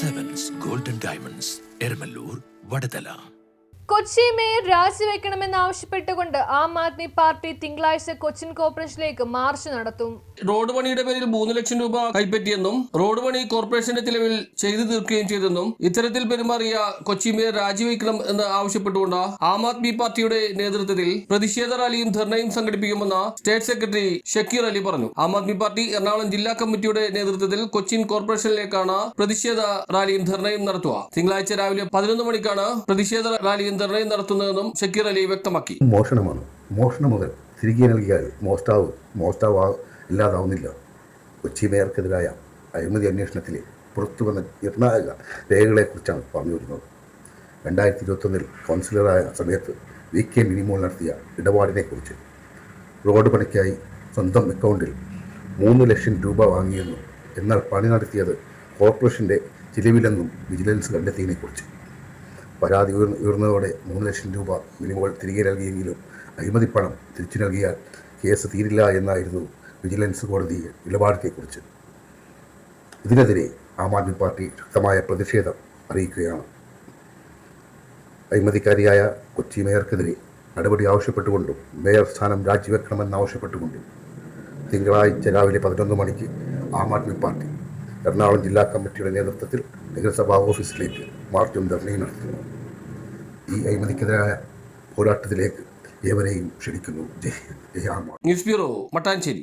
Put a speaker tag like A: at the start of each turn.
A: Sevens Golden Diamonds, Ermalur, Vadadala.
B: Kochi mayor രാജിവെക്കണമെന്നാവശ്യപ്പെട്ടുകൊണ്ട് Aam Aadmi party തിങ്കളാഴ്ച കൊച്ചിൻ കോർപ്പറേഷനിലേക്ക് മാർച്ച് നടത്തും.
C: റോഡ് പണിയുടെ പേരിൽ 3 ലക്ഷം രൂപ കൈപ്പറ്റിയെന്നും റോഡ് പണി കോർപ്പറേഷന്റെ ചിലവിൽ ചെയ്തു തീർക്കുകയും ചെയ്തെന്നും ഇത്തരത്തിൽ പെരുമാറിയ കൊച്ചി മേയർ രാജിവെക്കണം എന്ന് ആവശ്യപ്പെട്ടുകൊണ്ട് ആം ആദ്മി പാർട്ടിയുടെ നേതൃത്വത്തിൽ പ്രതിഷേധ റാലിയും ധർണയും സംഘടിപ്പിക്കുമെന്ന് സ്റ്റേറ്റ് സെക്രട്ടറി ഷക്കീർ അലി പറഞ്ഞു. ആം ആദ്മി പാർട്ടി എറണാകുളം ജില്ലാ കമ്മിറ്റിയുടെ നേതൃത്വത്തിൽ കൊച്ചിൻ കോർപ്പറേഷനിലേക്കാണ് പ്രതിഷേധ റാലിയും ധർണയും നടത്തുക. തിങ്കളാഴ്ച രാവിലെ 11 മണിക്കാണ് പ്രതിഷേധ റാലിയും ധർണയും നടത്തുന്നതെന്നും ഷക്കീർ അലി വ്യക്തമാക്കി.
D: മോഷണമാണ്. മോഷണം മുതൽ തിരികെ നൽകിയാൽ മോഷ്ടാവ് ഇല്ലാതാവുന്നില്ല. കൊച്ചി മേയർക്കെതിരായ അഴിമതി അന്വേഷണത്തിലെ പുറത്തു വന്ന നിർണായക രേഖകളെക്കുറിച്ചാണ് പറഞ്ഞു വരുന്നത്. 2021 കൗൺസിലറായ സമയത്ത് VK മിനിമോൾ നടത്തിയ ഇടപാടിനെക്കുറിച്ച് റോഡ് പണിക്കായി സ്വന്തം അക്കൗണ്ടിൽ 3 ലക്ഷം രൂപ വാങ്ങിയെന്നും എന്നാൽ പണി നടത്തിയത് കോർപ്പറേഷൻ്റെ ചിലവിലെന്നും വിജിലൻസ് കണ്ടെത്തിയതിനെക്കുറിച്ച് പരാതി ഉയർന്നതോടെ 3 ലക്ഷം രൂപ മിനിമോൾ തിരികെ നൽകിയെങ്കിലും അഴിമതി പണം തിരിച്ചു നൽകിയാൽ കേസ് തീരില്ല എന്നായിരുന്നു വിജിലൻസ് കോടതി നിലപാടിനെക്കുറിച്ച്. ഇതിനെതിരെ ആം ആദ്മി പാർട്ടി ശക്തമായ പ്രതിഷേധം അറിയിക്കുകയാണ്. അഴിമതിക്കാരിയായ കൊച്ചി മേയർക്കെതിരെ നടപടി ആവശ്യപ്പെട്ടുകൊണ്ടും മേയർ സ്ഥാനം രാജിവെക്കണമെന്നാവശ്യപ്പെട്ടുകൊണ്ടും തിങ്കളാഴ്ച രാവിലെ 11 മണിക്ക് ആം ആദ്മി പാർട്ടി എറണാകുളം ജില്ലാ കമ്മിറ്റിയുടെ നേതൃത്വത്തിൽ നഗരസഭാ ഓഫീസിലേക്ക് മാർച്ചും ധർണയും നടത്തുന്നു. ഈ അഴിമതിക്കെതിരായ പോരാട്ടത്തിലേക്ക് ഏവരെയും ക്ഷണിക്കുന്നു. ജയ് ആം ആദ്മി.
C: News bureau, Mattancherry.